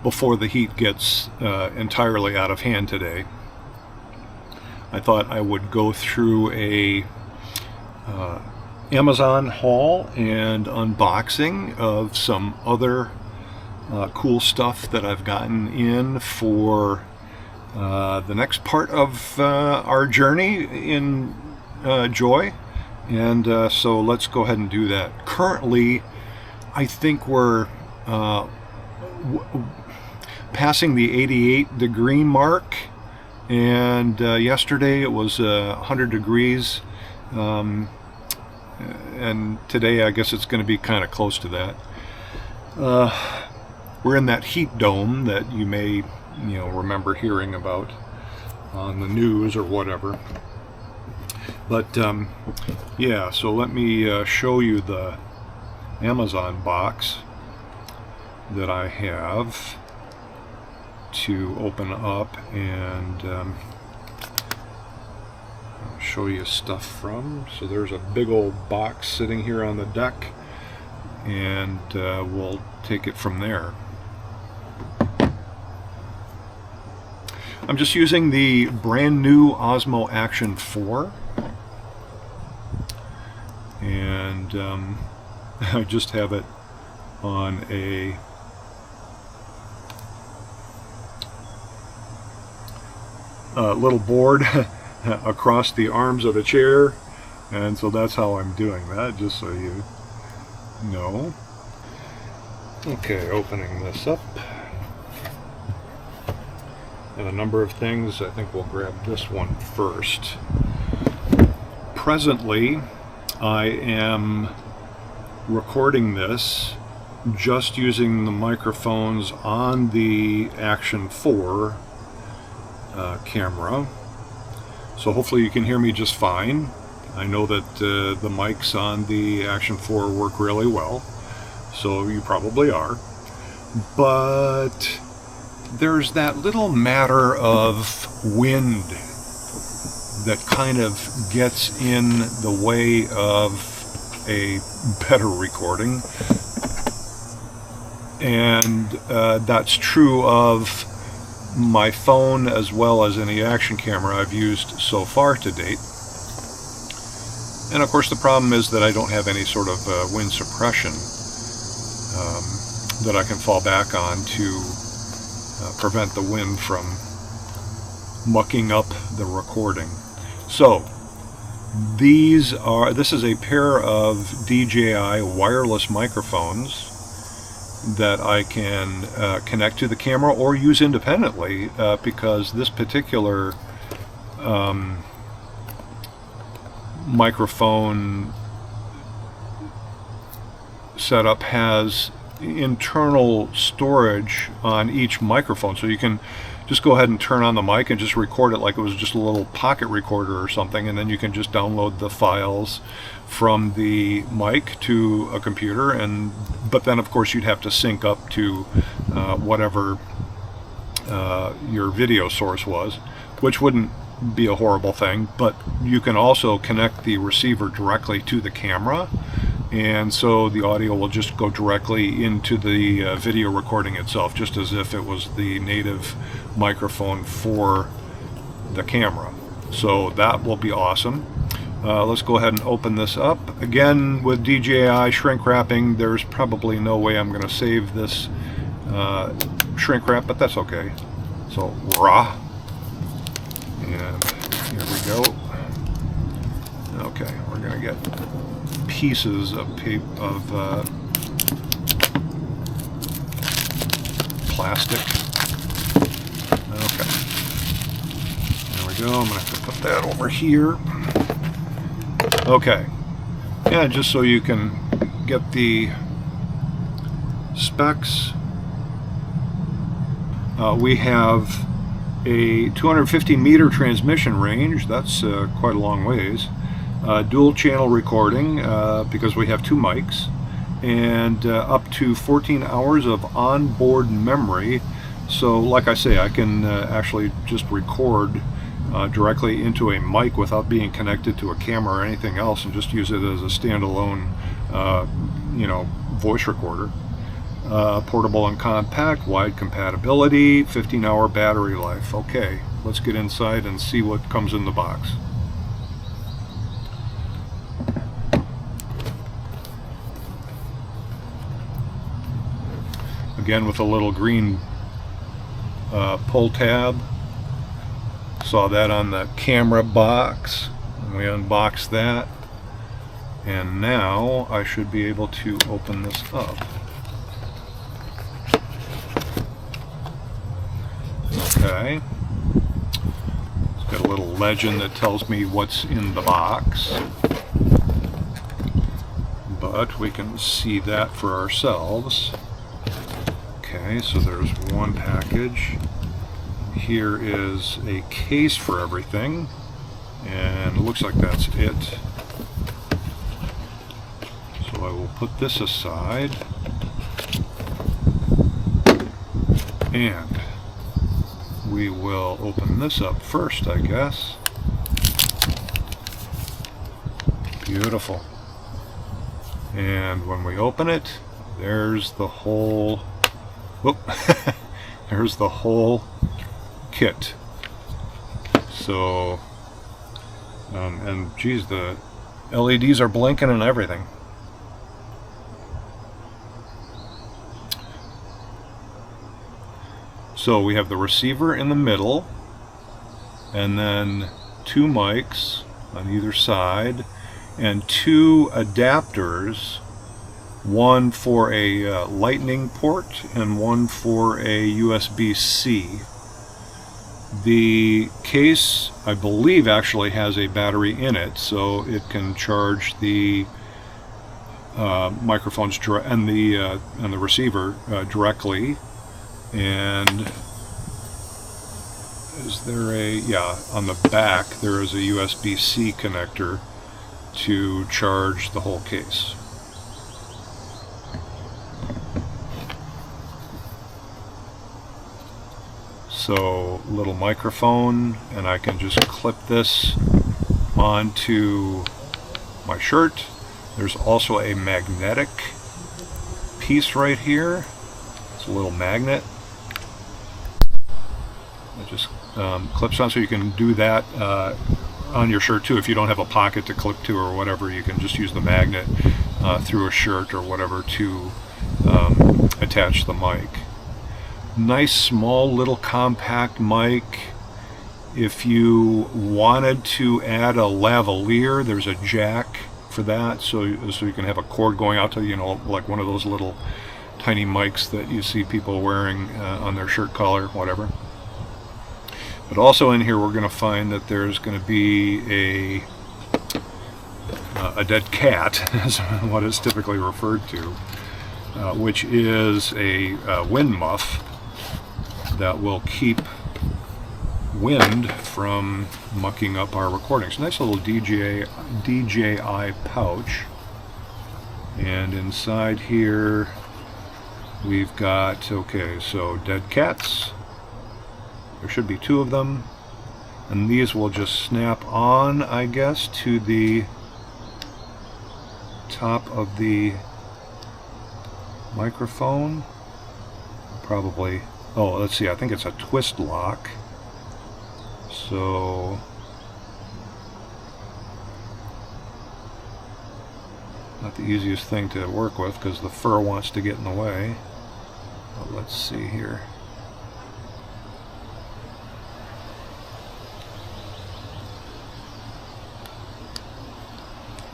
before the heat gets entirely out of hand today, I thought I would go through a Amazon haul and unboxing of some other cool stuff that I've gotten in for the next part of our journey in Joy. And so let's go ahead and do that. Currently, I think we're passing the 88-degree mark, and yesterday it was 100 degrees. And today I guess it's going to be kind of close to that. We're in that heat dome that you may remember hearing about on the news or whatever. But yeah, so let me show you the Amazon box that I have to open up and show you stuff from. So there's a big old box sitting here on the deck, and we'll take it from there. I'm just using the brand new Osmo Action 4, and I just have it on a little board across the arms of a chair, and so that's how I'm doing that, just so you know. Okay, opening this up, and a number of things. I think we'll grab this one first. Presently, I am recording this just using the microphones on the Action 4 camera, so hopefully you can hear me just fine. I know that the mics on the Action 4 work really well, so you probably are. But there's that little matter of wind that kind of gets in the way of a better recording, and that's true of my phone as well as any action camera I've used so far to date. And of course the problem is that I don't have any sort of wind suppression that I can fall back on to prevent the wind from mucking up the recording. So this is a pair of DJI wireless microphones that I can connect to the camera or use independently, because this particular microphone setup has internal storage on each microphone, so you can just go ahead and turn on the mic and just record it like it was just a little pocket recorder or something, and then you can just download the files from the mic to a computer, but then of course you'd have to sync up to whatever your video source was, which wouldn't be a horrible thing. But you can also connect the receiver directly to the camera, and so the audio will just go directly into the video recording itself, just as if it was the native microphone for the camera. So that will be awesome. Let's go ahead and open this up. Again, with DJI shrink wrapping, there's probably no way I'm going to save this shrink wrap, but that's okay. So, rah. And here we go. Okay, we're going to get pieces of plastic. Okay. There we go. I'm going to have to put that over here. Okay, yeah, just so you can get the specs, we have a 250 meter transmission range. That's quite a long ways. Dual channel recording, because we have two mics, and up to 14 hours of onboard memory. So like I say, I can actually just record directly into a mic without being connected to a camera or anything else, and just use it as a standalone voice recorder. portable and compact, wide compatibility, 15-hour battery life. Okay, let's get inside and see what comes in the box. Again with a little green pull tab. Saw that on the camera box. We unboxed that. And now I should be able to open this up. Okay. It's got a little legend that tells me what's in the box. But we can see that for ourselves. Okay, so there's one package. Here is a case for everything. And it looks like that's it. So I will put this aside. And we will open this up first, I guess. Beautiful. And when we open it, there's the whole, whoop, there's the whole kit. So, and geez, the LEDs are blinking and everything. So we have the receiver in the middle, and then two mics on either side, and two adapters, one for a lightning port and one for a USB-C. The case, I believe, actually has a battery in it, so it can charge the microphones and the receiver directly. And is there a, yeah, on the back there is a USB-C connector to charge the whole case. So little microphone, and I can just clip this onto my shirt. There's also a magnetic piece right here. It's a little magnet. It just clips on, so you can do that on your shirt too. If you don't have a pocket to clip to or whatever, you can just use the magnet through a shirt or whatever to attach the mic. Nice small little compact mic. If you wanted to add a lavalier, there's a jack for that, so you can have a cord going out to, you know, like one of those little tiny mics that you see people wearing on their shirt collar, whatever. But also in here we're going to find that there's going to be a dead cat, is what it's typically referred to, which is a wind muff that will keep wind from mucking up our recordings. Nice little DJI pouch. And inside here we've got, okay, so dead cats. There should be two of them. And these will just snap on, I guess, to the top of the microphone. Probably, oh, let's see, I think it's a twist lock. So not the easiest thing to work with because the fur wants to get in the way. But let's see here.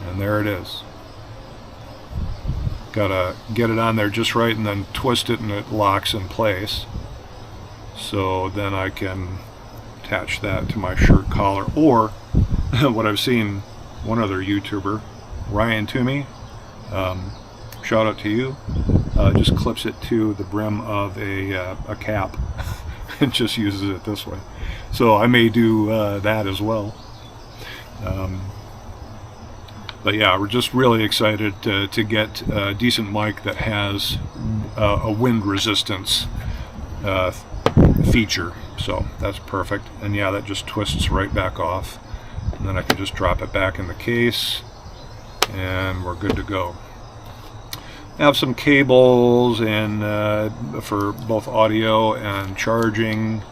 And there it is. Gotta get it on there just right and then twist it and it locks in place. So then I can attach that to my shirt collar, or what I've seen one other YouTuber, Ryan Toomey, shout out to you, just clips it to the brim of a cap and just uses it this way. So I may do that as well. But yeah, we're just really excited to get a decent mic that has a wind resistance feature. So that's perfect. And yeah, that just twists right back off. And then I can just drop it back in the case and we're good to go. have some cables and for both audio and charging.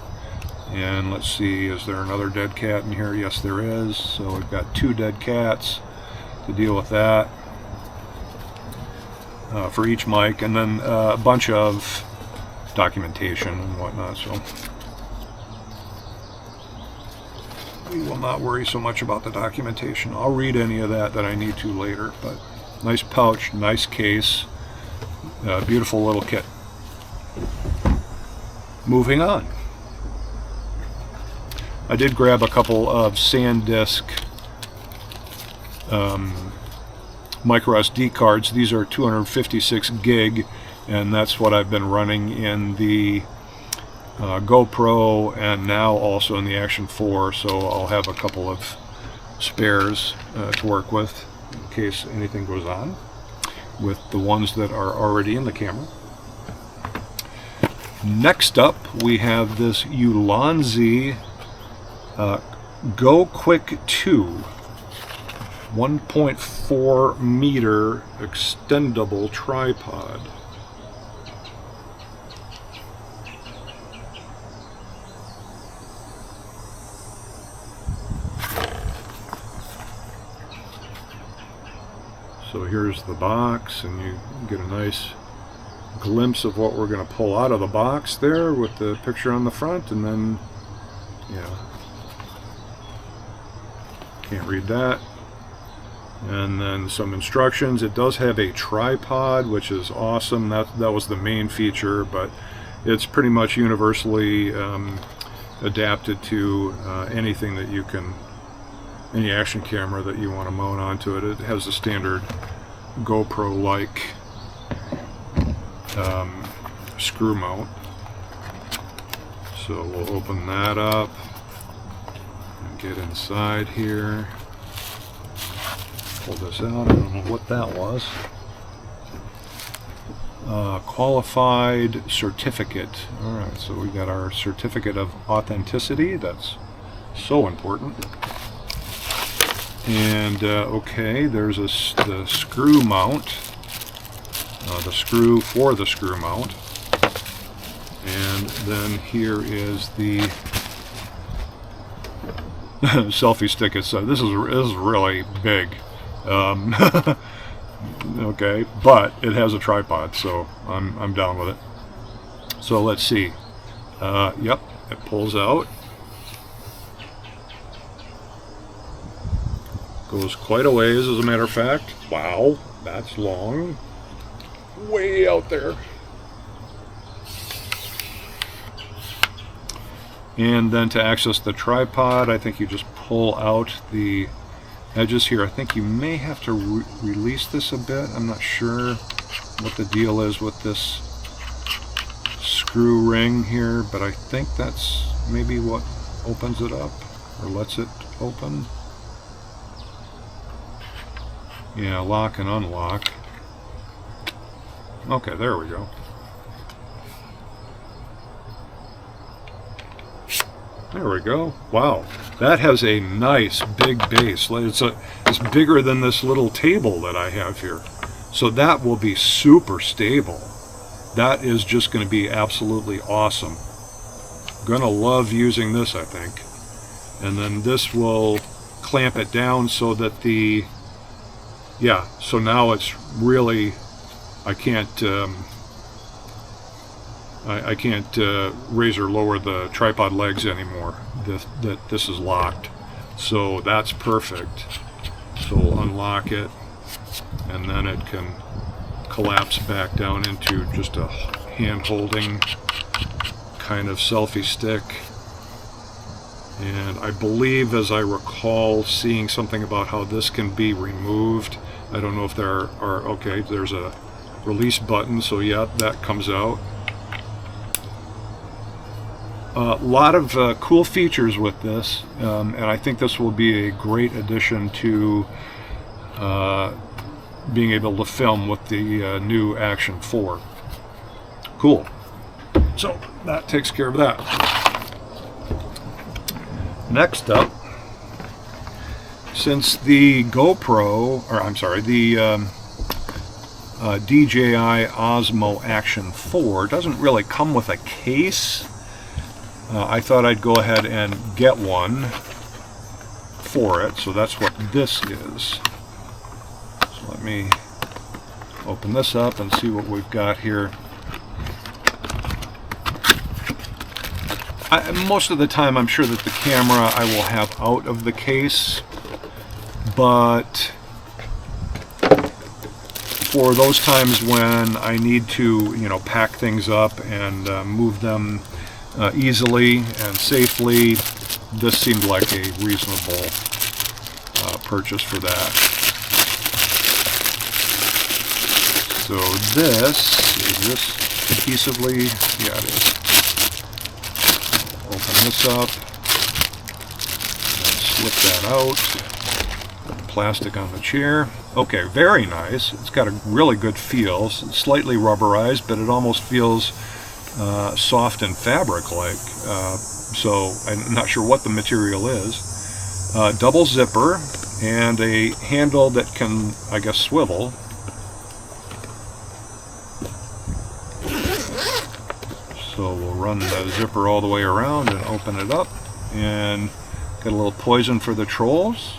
And let's see, is there another dead cat in here? Yes, there is. So we've got 2 dead cats to deal with that for each mic, and then a bunch of documentation and whatnot. So we will not worry so much about the documentation. I'll read any of that I need to later. But nice pouch, nice case, beautiful little kit. Moving on. I did grab a couple of SanDisk micro SD cards. These are 256 gig, and that's what I've been running in the GoPro and now also in the Action 4, so I'll have a couple of spares to work with in case anything goes on with the ones that are already in the camera. Next up, we have this ULANZI Go Quick 2 1.4 meter extendable tripod. So here's the box, and you get a nice glimpse of what we're going to pull out of the box there with the picture on the front, and then, yeah, can't read that. And then some instructions. It does have a tripod, which is awesome. That was the main feature, but it's pretty much universally adapted to anything that you can, any action camera that you want to mount onto it. It has a standard GoPro-like screw mount. So we'll open that up and get inside here. Pull this out. I don't know what that was. Qualified certificate. Alright, so we got our certificate of authenticity. That's so important. And okay, there's the screw mount. The screw for the screw mount. And then here is the selfie stick itself. This is really big. Okay, but it has a tripod, so I'm down with it. So let's see. Yep, it pulls out. Goes quite a ways, as a matter of fact. Wow, that's long. Way out there. And then to access the tripod, I think you just pull out the edges here. I think you may have to release this a bit. I'm not sure what the deal is with this screw ring here, but I think that's maybe what opens it up or lets it open. Yeah, lock and unlock. Okay, there we go. There we go. Wow, that has a nice big base. It's bigger than this little table that I have here. So that will be super stable. That is just going to be absolutely awesome. Gonna love using this, I think. And then this will clamp it down so that the, yeah, so now it's really, I can't raise or lower the tripod legs anymore. This is locked, so that's perfect. So we'll unlock it, and then it can collapse back down into just a hand-holding kind of selfie stick. And I believe, as I recall, seeing something about how this can be removed. I don't know if there are, okay, there's a release button, so yeah, that comes out. A lot of cool features with this, and I think this will be a great addition to being able to film with the new Action 4. Cool. So that takes care of that. Next up, since the GoPro, or I'm sorry, the DJI Osmo Action 4. It doesn't really come with a case. I thought I'd go ahead and get one for it, so that's what this is. So let me open this up and see what we've got here. Most of the time I'm sure that the camera I will have out of the case, but for those times when I need to, you know, pack things up and move them easily and safely, this seemed like a reasonable purchase for that. So this, is this adhesively? Yeah, it is. Open this up, and slip that out, put the plastic on the chair. Okay, very nice. It's got a really good feel. It's slightly rubberized, but it almost feels soft and fabric-like. So I'm not sure what the material is. Double zipper and a handle that can, I guess, swivel. So we'll run the zipper all the way around and open it up, and got a little poison for the trolls.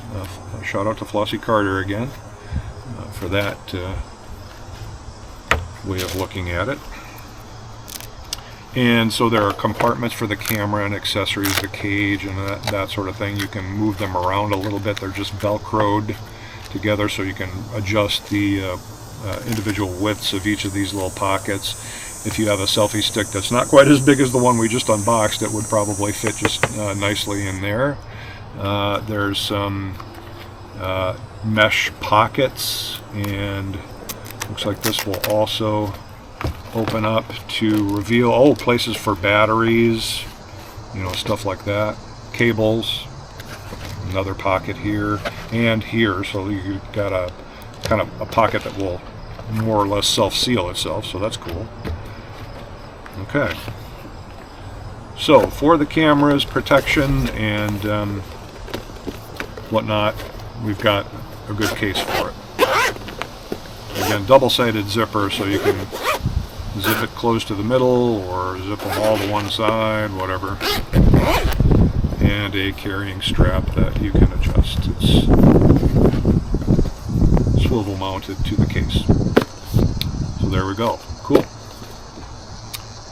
Shout out to Flossie Carter again for that way of looking at it. And so there are compartments for the camera and accessories, the cage and that sort of thing. You can move them around a little bit. They're just Velcroed together, so you can adjust the individual widths of each of these little pockets. If you have a selfie stick that's not quite as big as the one we just unboxed, it would probably fit just nicely in there. There's some mesh pockets, and looks like this will also open up to reveal, places for batteries, you know, stuff like that. Cables, another pocket here and here, so you've got a kind of a pocket that will more or less self-seal itself, so that's cool. Okay, so for the camera's protection and whatnot, we've got a good case for it. Again, double-sided zipper, so you can zip it close to the middle or zip them all to one side, whatever. And a carrying strap that you can adjust. It's swivel mounted to the case. So there we go. Cool.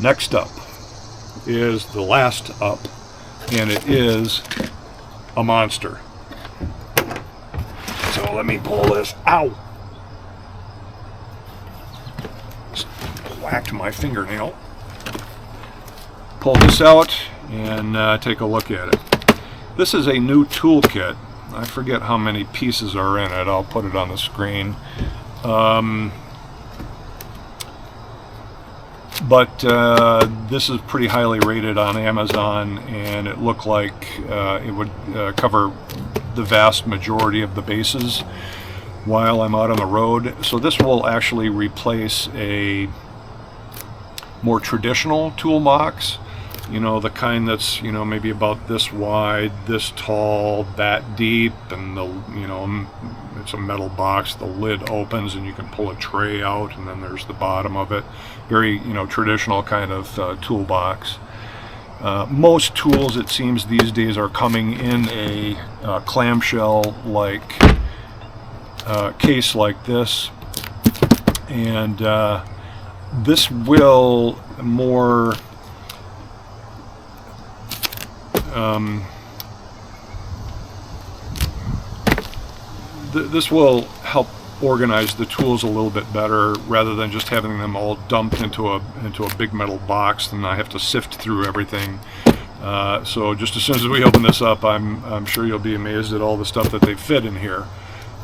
Next up is the last up, and it is a monster. So let me pull this out. Just whacked my fingernail. Pull this out and take a look at it. This is a new toolkit. I forget how many pieces are in it. I'll put it on the screen. But this is pretty highly rated on Amazon, and it looked like it would cover the vast majority of the bases while I'm out on the road. So this will actually replace a more traditional toolbox, you know, the kind that's, you know, maybe about this wide, this tall, that deep, and the, you know, it's a metal box. The lid opens and you can pull a tray out, and then there's the bottom of it. Very, you know, traditional kind of toolbox. Most tools, it seems these days, are coming in a clamshell-like case like this, and this will more this will help organize the tools a little bit better, rather than just having them all dumped into a big metal box, and I have to sift through everything. So just as soon as we open this up, I'm sure you'll be amazed at all the stuff that they fit in here.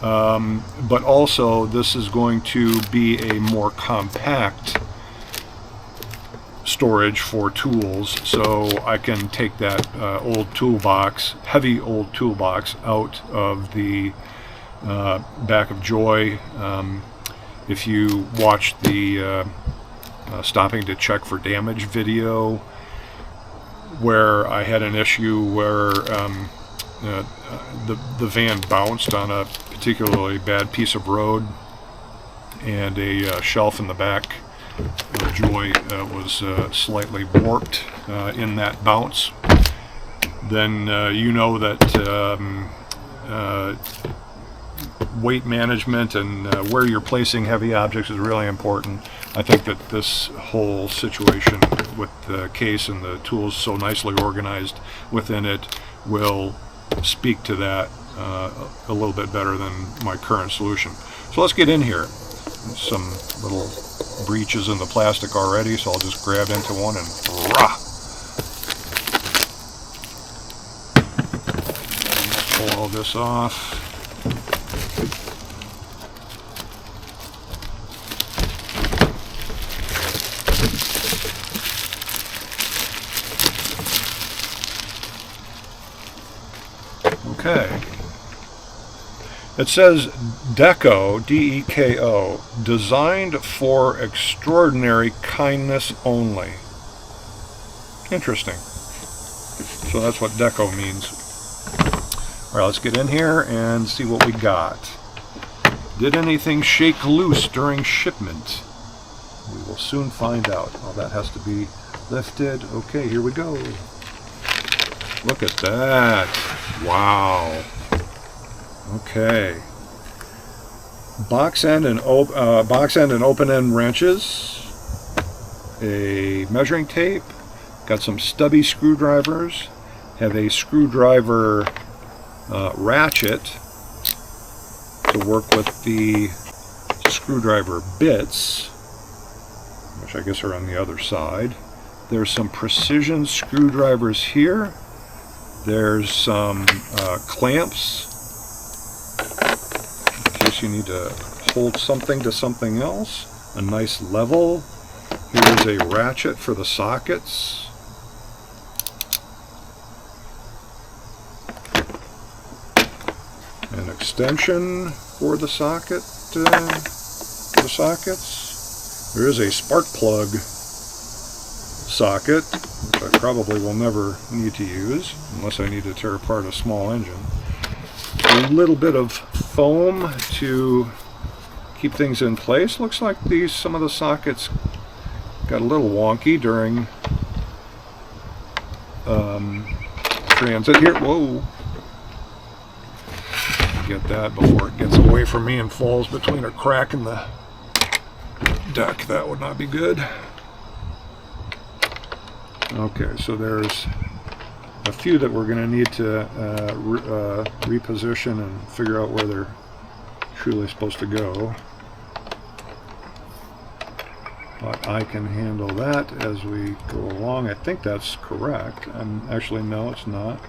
But also, this is going to be a more compact storage for tools, so I can take that old toolbox, heavy old toolbox, out of the back of Joy. If you watched the stopping to check for damage video, where I had an issue where the van bounced on a particularly bad piece of road, and a shelf in the back. The Joy was slightly warped in that bounce. Then you know that weight management and where you're placing heavy objects is really important. I think that this whole situation with the case and the tools so nicely organized within it will speak to that a little bit better than my current solution. So let's get in here. There's some little breaches in the plastic already, so I'll just grab into one and rah! Pull all this off. Okay. It says DEKO, D-E-K-O, designed for extraordinary kindness only. Interesting. So that's what DEKO means. All right, let's get in here and see what we got. Did anything shake loose during shipment? We will soon find out. Well, that has to be lifted. Okay, here we go. Look at that. Wow. Okay. Box end and open end wrenches. A measuring tape. Got some stubby screwdrivers. Have a screwdriver ratchet to work with the screwdriver bits, which I guess are on the other side. There's some precision screwdrivers here. There's some clamps in case you need to hold something to something else. A nice level. Here's a ratchet for the sockets. An extension for the sockets. There is a spark plug socket, which I probably will never need to use unless I need to tear apart a small engine. A little bit of foam to keep things in place. Looks like some of the sockets got a little wonky during transit here. Whoa! Get that before it gets away from me and falls between a crack in the deck. That would not be good. Okay, so there's a few that we're going to need to reposition and figure out where they're truly supposed to go. But I can handle that as we go along. I think that's correct. Actually, no, it's not.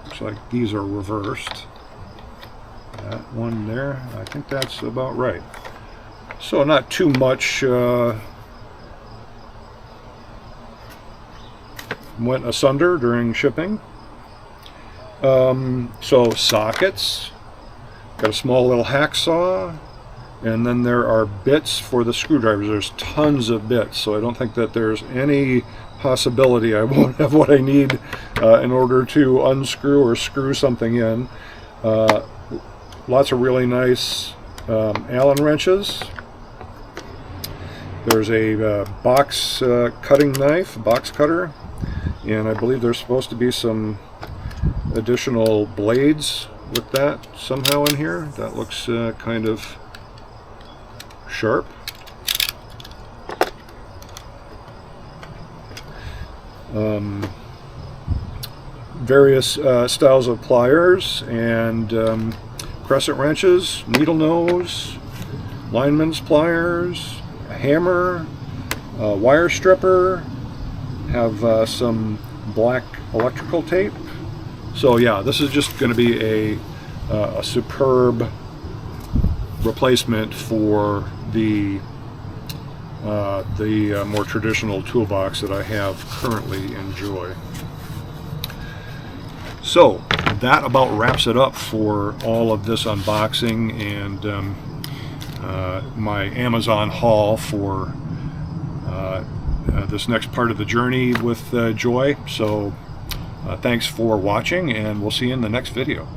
Looks like these are reversed. That one there, I think that's about right. So not too much went asunder during shipping. So sockets, got a small little hacksaw, and then there are bits for the screwdrivers. There's tons of bits, so I don't think that there's any possibility I won't have what I need in order to unscrew or screw something in. Lots of really nice Allen wrenches. There's a box cutting knife, box cutter, and I believe there's supposed to be some additional blades with that somehow in here. That looks kind of sharp. Various styles of pliers and crescent wrenches, needle nose, lineman's pliers, a hammer, a wire stripper, have some black electrical tape. So yeah, this is just going to be a superb replacement for the more traditional toolbox that I have currently in Joy. So that about wraps it up for all of this unboxing and my Amazon haul for this next part of the journey with Joy. So thanks for watching, and we'll see you in the next video.